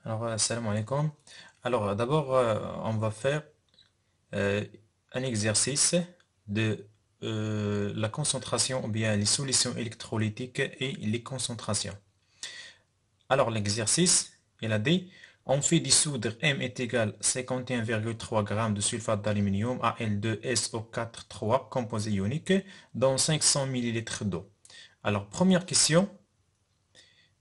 Salam alaikum. D'abord, on va faire euh, un exercice de la concentration ou bien les solutions électrolytiques et les concentrations. L'exercice, il a dit, on fait dissoudre M est égal à 51,3 g de sulfate d'aluminium Al2SO4 3 composé ionique dans 500 ml d'eau. Première question.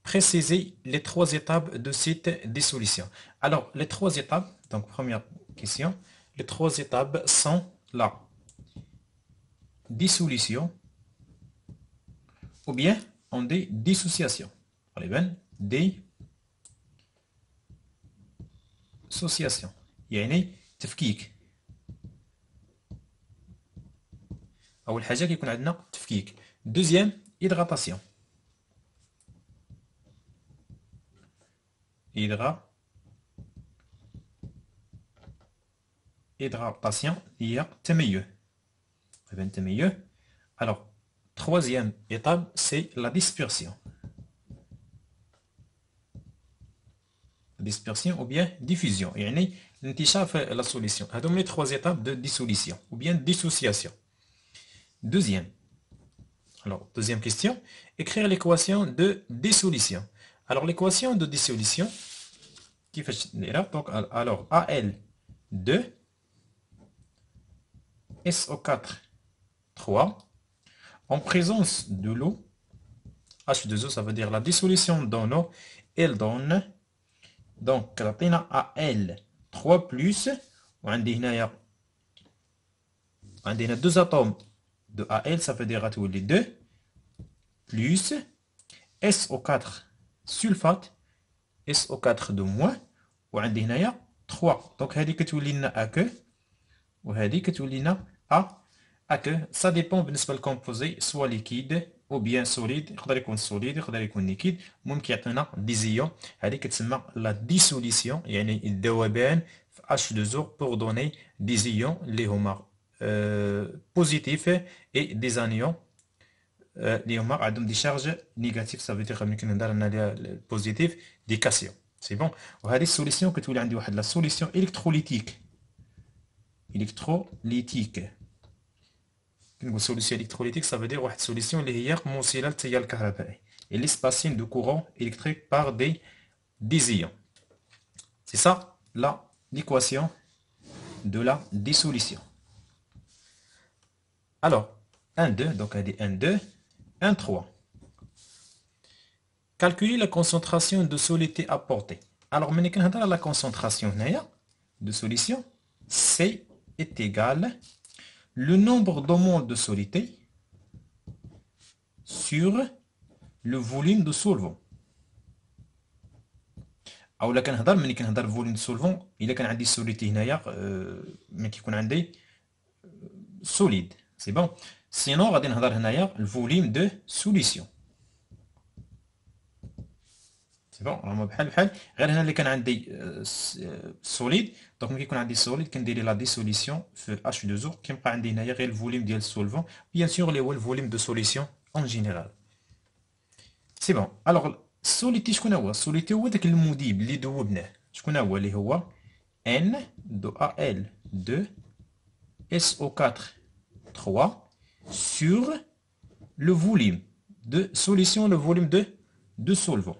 Préciser les trois étapes de cette dissolution. Les trois étapes, donc première question, les trois étapes sont la dissolution ou bien on dit dissociation. Dissociation. يعني تفكيك. أول حاجة كيكون عندنا تفكيك. Deuxième, hydratation. Hydratation هي تمية. Troisième étape, c'est la dispersion. Dispersion ou bien diffusion. يعني الانتشار في la solution. هذوم les trois étapes de dissolution ou bien dissociation. Deuxième. Deuxième question. Écrire l'équation de dissolution. L'équation de dissolution, qui fait donc, Al2 SO4 3 en présence de l'eau. H2O, ça veut dire la dissolution dans l'eau. Elle donne donc la Al 3 plus. On a deux atomes de Al, ça veut dire les 2 plus SO4 sulfate SO4 de moins. وعندي هنايا 3. Donc هذه كتولي لنا A2 وهذه كتولي لنا A2. Ça dépend بالنسبه للكومبوزي سوا ليكيد او بيان سوليد. يقدر يكون سوليد يقدر يكون ليكيد. المهم كيعطينا دي زيون. هذه كتسمى لا ديسوليسيون يعني الذوبان في H2O pour donner des ions اللي هما positifs et des anions اللي هما عندهم دي شارج نيجاتيف. ça veut dire ممكن ندير لنا البوزيتيف دي كاسيون. سي بون. وهذه السوليسيون كتولي عندي واحد لا سوليسيون الكتروليتيك. Une solution électrolytique, ça veut dire une solution qui est موصلة للتيار الكهربائي. Elle est passée de courant électrique par des ions. C'est ça l'équation de la dissolution. 1, 2, donc elle dit 1, 2, 1, 3. Calculer la concentration de soluté apportée. La concentration de solution, C est égal le nombre de moles de soluté sur le volume de solvant. او لا كنهضر ملي كنهضر فوليوم سولفون الا كان عندي سوليتي هنايا ملي كيكون عندي سوليد سي بون. سينو غادي نهضر هنايا الفوليوم دو سوليسيون. سي بون. راهما بحال غير هنا اللي كان عندي سوليد. دونك ملي كيكون عندي سوليد كندير لا ديسوليسيون في H2O كيبقى عندي هنايا غير الفوليوم ديال السولفون بيان سور اللي هو الفوليوم دو سوليسيون اون جينيرال. سي بون. السوليتي شكون هو؟ السوليتي هو داك المذيب اللي ذوبناه. شكون هو؟ اللي هو N de Al2 SO4 3 sur le volume de solution, le volume de solvant.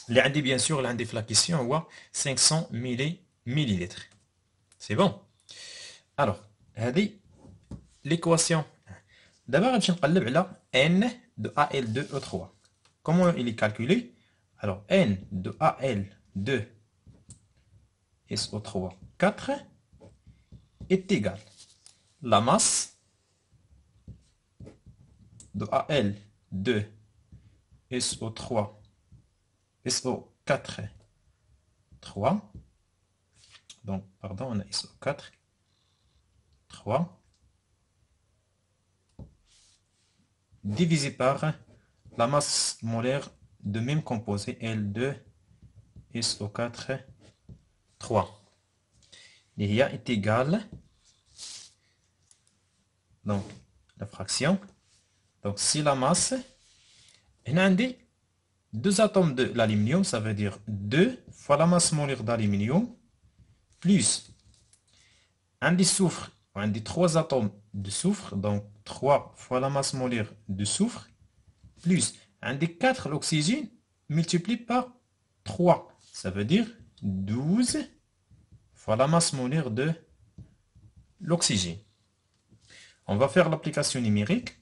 اللي عندي بيان سور اللي عندي في لا كيسيون هو 500 مليلتر. سي بون. هذه ليكواسيون. دابا غنمشي نقلب على N de Al2O3. Comment il est calculé? N de Al2 SO3 4 est égal la masse de Al2 SO4 3. Donc, pardon, on a SO4 3 divisé par la masse molaire de même composé L2 SO4 3. Il est égal, donc la fraction. Donc si la masse, هنا عندي 2 atomes de l'aluminium, ça veut dire 2 fois la masse molaire d'aluminium, plus un du soufre, un des 3 atomes de soufre, donc 3 fois la masse molaire de soufre, plus un des 4 l'oxygène, multiplié par 3. Ça veut dire 12 fois la masse molaire de l'oxygène. On va faire l'application numérique.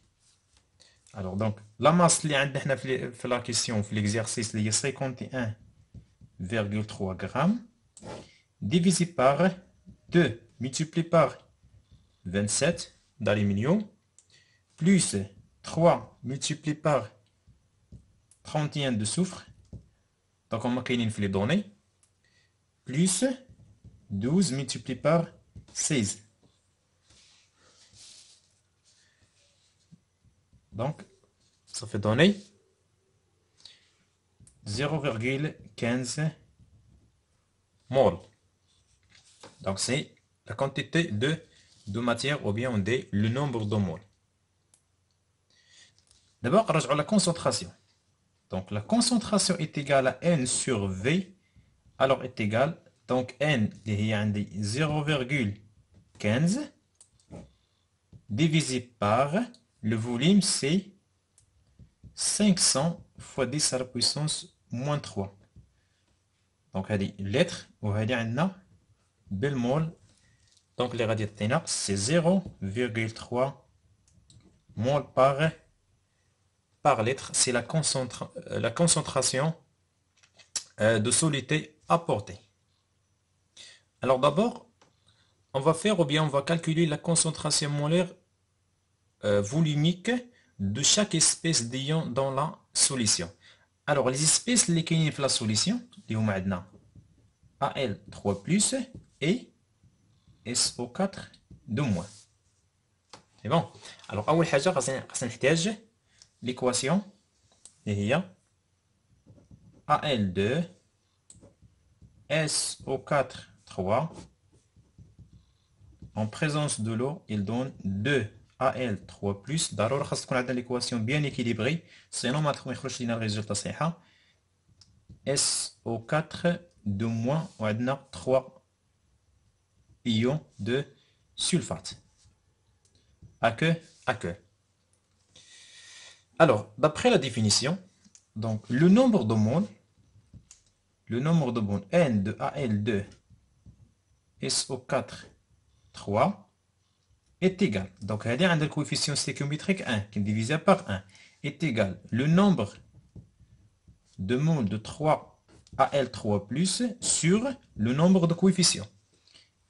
Alors, donc, la masse qui est la question, l'exercice, c'est 51,3 grammes, divisé par 2, multiplié par 27 d'aluminium, plus 3 multiplié par 31 de soufre. Donc, on va calculer les données. Plus 12 multiplié par 16. Donc, ça fait donner 0,15 mol. Donc, c'est la quantité de matière ou bien on dit le nombre de moles. D'abord, on regarde la concentration. Donc, la concentration est égale à N sur V. Alors, est égale, donc N est 0,15 divisé par le volume, c'est 500 fois 10 à la puissance moins 3. Donc, هذه lettre وهذه عندنا بالمول. Donc, les radiations, c'est 0,3 mol par litre. C'est la concentration de soluté apportée. Alors, d'abord, on va faire ou bien on va calculer la concentration molaire volumique de chaque espèce d'ion dans la solution. Alors, les espèces qui sont dans la solution, nous avons Al3+, et SO4 2-. C'est bon. Alors, أول حاجة خاصنا نحتاج l'équation اللي هي Al2 SO4 3 en présence de l'eau, il donne 2 Al3+. ضروري خاص تكون عندنا l'équation bien équilibrée, sinon ما يخرجش لنا الريزلت صحيحة. SO4 2- وعندنا 3 ions de sulfate. À que. Alors, d'après la définition, donc le nombre de moles N de Al2 SO4 3 est égal. Donc, on a le coefficient stéchiométrique 1 qui est divisé par 1 est égal. Le nombre de moles de 3 Al3+ sur le nombre de coefficients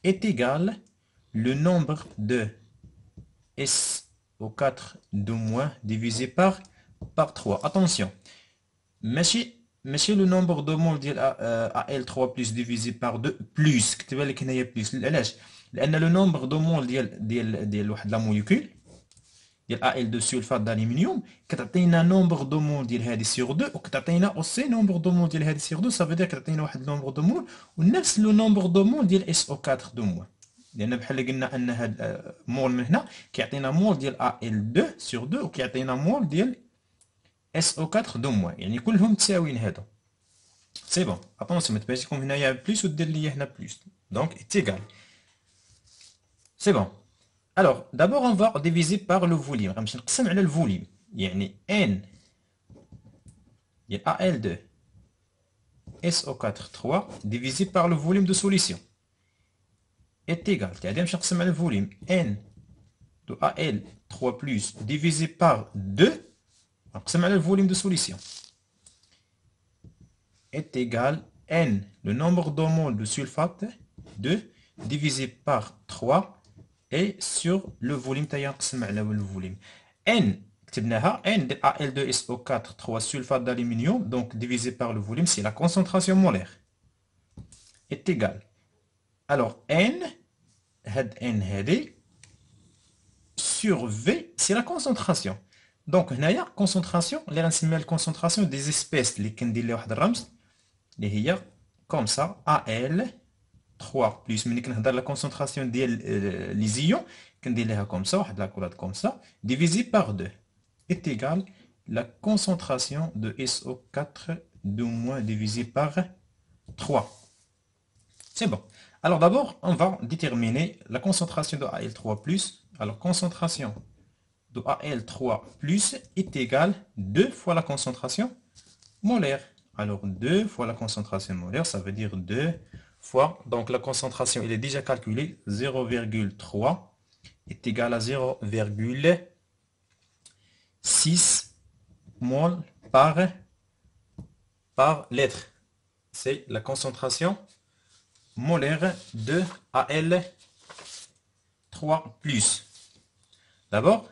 est égal le nombre de SO4 2- divisé par 3. Attention, ماشي le nombre de moles ديال Al3+ divisé par 2 plus كتبها لك هنايا بلس. علاش؟ لان le nombre de moles ديال واحد لا موليكول ديال Al2 سولفات d'aluminium كتعطينا nombre de moles ديال هذه sur 2 وكتعطينا اوسي nombre de moles ديال هذه sur 2. ça veut dire كتعطينا واحد nombre de moles ونفس le nombre de moles ديال SO4 2-. لان بحال قلنا ان هاد مول من هنا كيعطينا مول ديال Al2 sur 2 وكيعطينا مول ديال SO4 2-. يعني كلهم متساويين هادو. سي بون. اتونسيون ما تبانش لكم هنايا بلس ودير لي هنا بلس. دونك est égal. C'est bon. Alors, d'abord, on va diviser par le volume. On va نقسم على الفوليوم. يعني N ديال Al2 SO4 3 divisé par le volume de solution est égal. C'est-à-dire que نقسم على الفوليوم N de Al3+ divisé par 2 نقسم على الفوليوم de solution est égal N, le nombre de moles de sulfate 2 divisé par 3 et sur le volume تاعي نقسم على le volume. N كتبناها N de Al2SO4 3 sulfate d'aluminium donc divisé par le volume c'est la concentration molaire est égal. Alors N N هذه sur V c'est la concentration. Donc هنايا concentration اللي غنسميها concentration des espèces اللي كندير لها واحد الرمز اللي هي comme ça Al3 plus ملي كنهضر la concentration ديال les ions كندير لها comme ça واحد la coulade comme ça divisé par 2 est égal la concentration de SO4 divisé par 3. C'est bon. Alors d'abord, on va déterminer la concentration de Al3+. Alors concentration de Al3+ est égale 2 fois la concentration molaire. Alors 2 fois la concentration molaire, ça veut dire 2 fois, donc la concentration, il est déjà calculé, 0,3 est égal à 0,6 mol par litre. C'est la concentration molaire de Al3+. D'abord,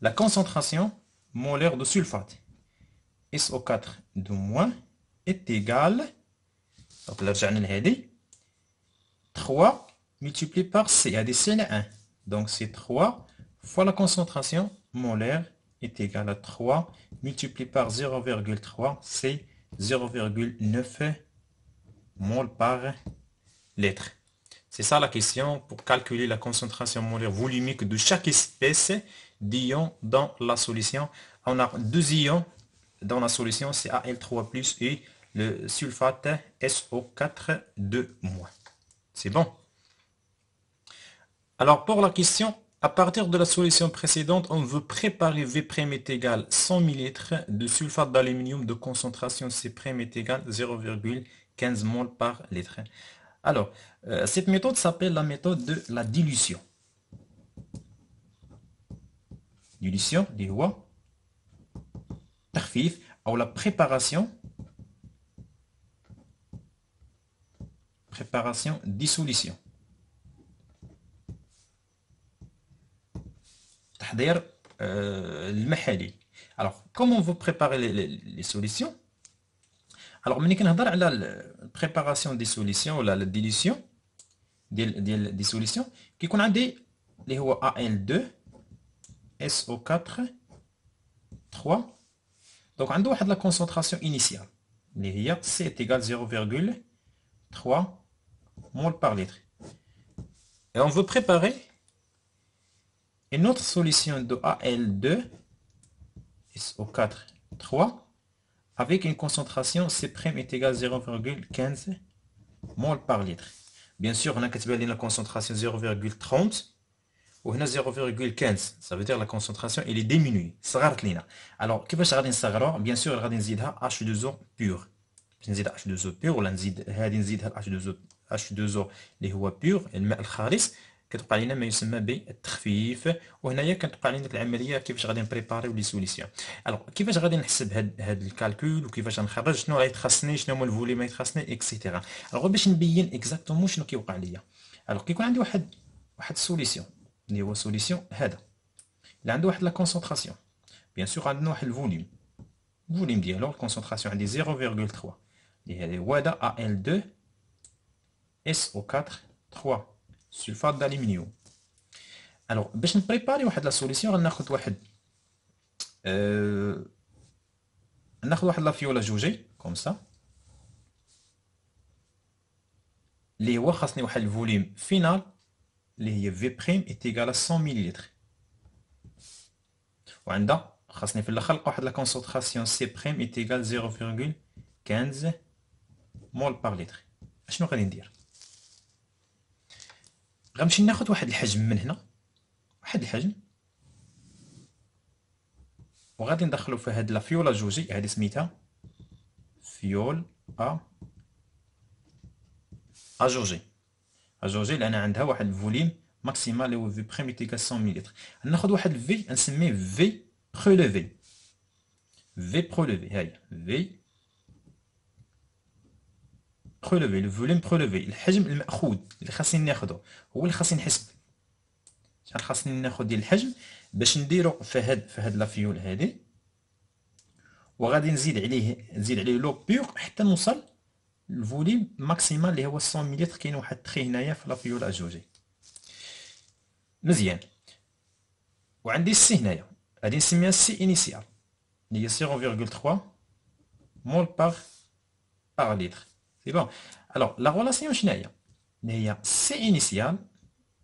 la concentration molaire de sulfate SO4 est égale, donc là, 3 multiplié par C, à C 1. Donc c'est 3 fois la concentration molaire est égale à 3 multiplié par 0,3, c'est 0,9 mol par litre. C'est ça la question pour calculer la concentration molaire volumique de chaque espèce d'ion dans la solution. On a 2 ions dans la solution, c'est Al3+ et le sulfate SO4 C'est bon. Alors pour la question, à partir de la solution précédente, on veut préparer V' est égal 100 ml de sulfate d'aluminium de concentration C' est égal 0,15 mol par litre. Alors, cette méthode s'appelle la méthode de la dilution. Dilution, اللي هو تخفيف ou la préparation dissolution. تحضير المحاليل. Alors, comment on veut préparer les solutions? Alors, ملي كنهضر على البريباراسيون دي سوليسيون ولا la dilution ديال دي سوليسيون كيكون عندي اللي هو Al2 SO4 3. Donc عنده واحد لا concentration initiale اللي هي C est égal 0,3 mol par litre. Et on veut préparer une autre solution de Al2 SO4 3 avec une concentration C' est égale 0,15 mol par litre. Bien sûr, on a كتبان لنا la concentration 0,30 وهنا 0,15. Ça veut dire la concentration elle est diminuée. صغرت لينا. Alors كيفاش غادي نصغروها؟ Bien sûr غادي نزيدها H2O pur. باش نزيد H2O pur ولا نزيد هذه نزيدها H2O اللي هو pur الماء الخالص. كتوقع لنا ما يسمى بالتخفيف وهنايا كتوقع لنا العمليه كيفاش غادي نبريباريو لي سوليسيون. الوغ كيفاش غادي نحسب هاد الكالكول وكيفاش غنخرج شنو غيتخصني شنو هو الفوليوم غيتخصني اكسيتيرا. الوغ باش نبين اكزاكتومون شنو كيوقع ليا. الوغ كيكون عندي واحد السوليسيون اللي هو سوليسيون هذا اللي عنده واحد لا كونسونطراسيون. بيان سور عندنا واحد الفوليوم ديالو الكونسونطراسيون عندي 0,3 اللي هذا هو هذا Al2 SO4 3 sulfate d'aluminium. Alors, باش نبريباري واحد لا سوليسيون غناخذ واحد لا فيولا جوجي كوم سا اللي هو خاصني واحد الفوليوم فينال اللي هي في بريم est égal à 100 مليلتر وعندها خاصني في الاخر واحد لا كونسونطراسيون سي بريم est égal 0,15 مول بار لتر. اشنو غادي ندير؟ غنمشي ناخذ واحد الحجم من هنا واحد الحجم وغادي ندخلو في هاد لا فيولا جوجي هادي سميتها فيول جوجي لان عندها واحد الفوليوم ماكسيمال اللي هو في بريم تيكال 100 مليلتر. ناخذ واحد الفي نسميه في بروليفي هاي في بروليفي لو فوليوم بروليفي الحجم المأخوذ اللي خاصني ناخذه هو اللي خاصني نحسب شحال خاصني ناخذ ديال الحجم باش نديرو في هاد لا فيول هادي وغادي نزيد عليه لو بيور حتى نوصل الفوليوم ماكسيمال اللي هو 100 مليلتر. كاين واحد تخي هنايا في لا فيول جوجي مزيان. وعندي السي هنايا غادي نسميها السي انيسيال اللي هي 0,3 مول بار لتر. سي بون. الوغ لا ريلاسيون شنو هي؟ اللي هي سي انيسيال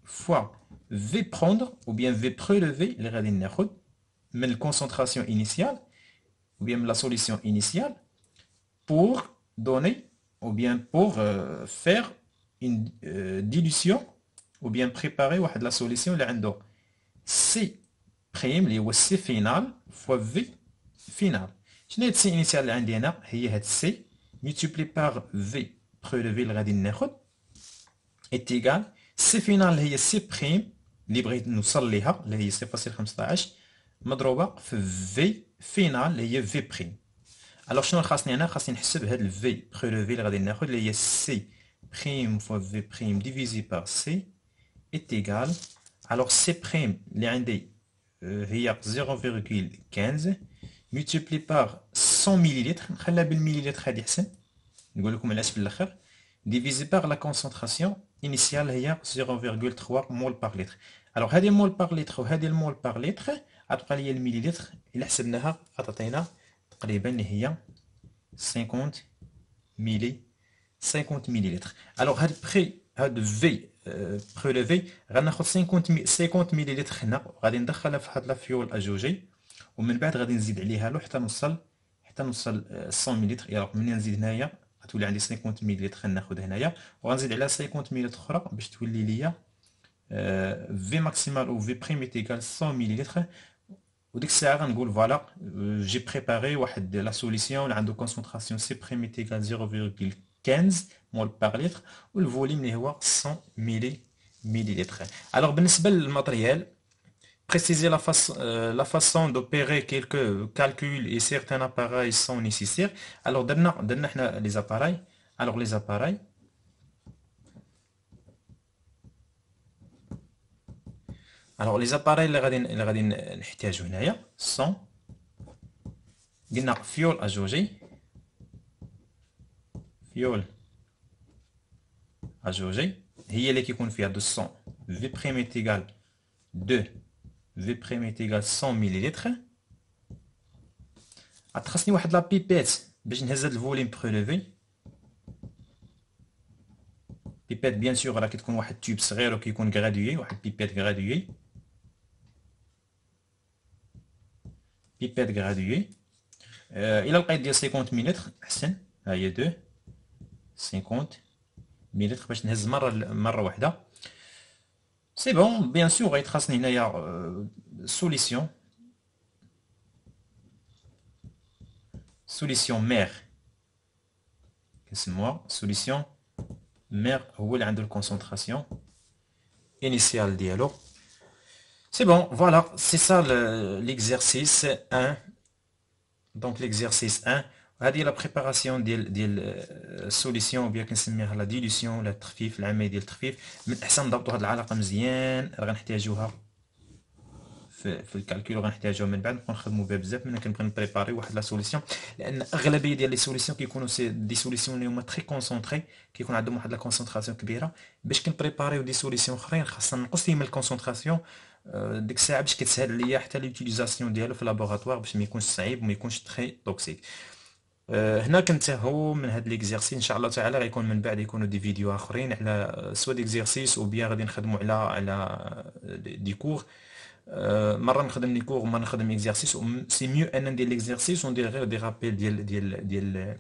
فوا في بروندر او بيان في بروليفي اللي غادي ناخذ من الكونسونطراسيون انيسيال ou bien la solution initiale pour donner ou bien pour faire une dilution ou bien préparer la solution اللي عنده C prime اللي هو C final fois V final. شنو هي C initial اللي عندي هنا؟ هي هاد C multiplié par V prélevé اللي غادي ناخد est égal C final هي C prime اللي بغيت نوصل ليها اللي هي 0.15 مضروبة في V final اللي هي V prime. الوغ شنو خاصني انا؟ خاصني نحسب هاد الفي بريلوفي اللي غادي ناخد اللي هي سي بريم فوا في بريم ديفيزي بار سي est égal. الوغ سي بريم اللي عندي هي 0.15 multiplié par 100 مليلتر، نخليها بالمليلتر هادي احسن، نقول لكم علاش في الاخر، ديفيزي بار لا كونسونطراسيون انيسيال هي 0.3 مول بار لتر. الوغ هادي المول بار لتر وهادي المول بار لتر غتبقى ليا المليلتر الا حسبناها غتعطينا تقريبا اللي هي 50 مليلتر. الوغ هاد بري هاد في بريليفي غناخد 50 مليلتر هنا، غادي ندخلها في هاد لافيول اجوجي، ومن بعد غادي نزيد عليها له حتى نوصل 100 مليلتر. يلا ملي نزيد هنايا غتولي عندي 50 مليلتر ناخد هنايا، وغنزيد عليها 50 مليلتر اخرى باش تولي ليا في ماكسيمال او في بريم ايكال 100 مليلتر. وديك الساعه غنقول فوالا جي بريباري واحد لا سوليسيون اللي عنده كونسونطراسيون سي بريم ايكال 0.15 مول بار لتر والفوليوم اللي هو 100 مليلتر. الوغ بالنسبه للماتريال préciser la façon d'opérer quelques calculs et certains appareils sont nécessaires. Alors درنا حنا les appareils. Alors les appareils alors les appareils اللي غادي نحتاجو هنايا sont قلنا فيول اجوجي، فيول اجوجي هي اللي كيكون فيها 200 في بريم ايكال 2 في بريم ايكال 100 مليلتر. غتخصني واحد لا بيبيت باش نهز هاد الفوليم بريليفي. بيبيت بيان سور راه كتكون واحد تيوب صغير وكيكون غراديوي، واحد بيبيت غراديوي، بيبيت غراديوي. الى لقيت ديال 50 مليلتر احسن، ها هي 2 50 مليلتر باش نهز مره واحده. سي بون بيان سور غيتخاصني هنايا سوليسيون مير، كنسموها سوليسيون مير، هو اللي عنده الكونسونطراسيون انيسيال ديالو. C'est bon, voilà, c'est ça l'exercice 1. Donc l'exercice 1, هذه la préparation ديال السوليسيون، وبيا كنسميها لا ديلوسيون ولا التخفيف، العمليه ديال التخفيف. من الاحسن نضبطوا هذه العلاقه مزيان، غنحتاجوها في الكالكول، غنحتاجوها من بعد نبقاو نخدموا بها بزاف. ملي كنبغي نبريباري واحد لا سوليسيون، لان اغلبيه ديال لي سوليسيون كيكونوا سي دي سوليسيون اللي هما تري كونسونطري، كيكون عندهم واحد لا كونسونطراسيون كبيره. باش كنبريباريو دي سوليسيون اخرين خاصنا نقص فيهم الكونسونطراسيون ديك الساعه باش كتسهل عليا حتى ليوتيليزاسيون ديالو في اللابوغاتوار، باش ما يكونش صعيب وما يكونش تري توكسيك. هنا كنتهو من هاد ليكزيرسيس. ان شاء الله تعالى غيكون من بعد يكونوا دي فيديو اخرين على سوا ديكزيرسيس، او بيان غادي نخدموا على دي كور. مره نخدم دي كور ومره نخدم اكزيرسيس. سي ميو ان ندير ليكزيرسيس وندير غير دي رابيل ديال لي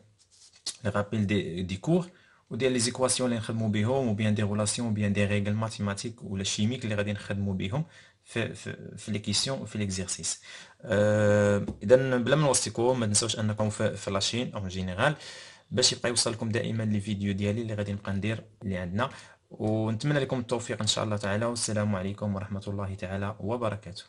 رابيل دي كور، وديال لي زيكواسيون اللي نخدموا بهم، وبيان دي رولاسيون، وبيان دي ريغل ماتيماتيك ولا شيميك اللي غادي نخدموا بهم في لي كيسيون وفي ليكزيرسيس. اذا بلا ما نوصيكم ما تنساوش انكم في لاشين اون جينيرال باش يبقى يوصلكم دائما لي فيديو ديالي اللي غادي نبقى ندير اللي عندنا. ونتمنى لكم التوفيق ان شاء الله تعالى، والسلام عليكم ورحمة الله تعالى وبركاته.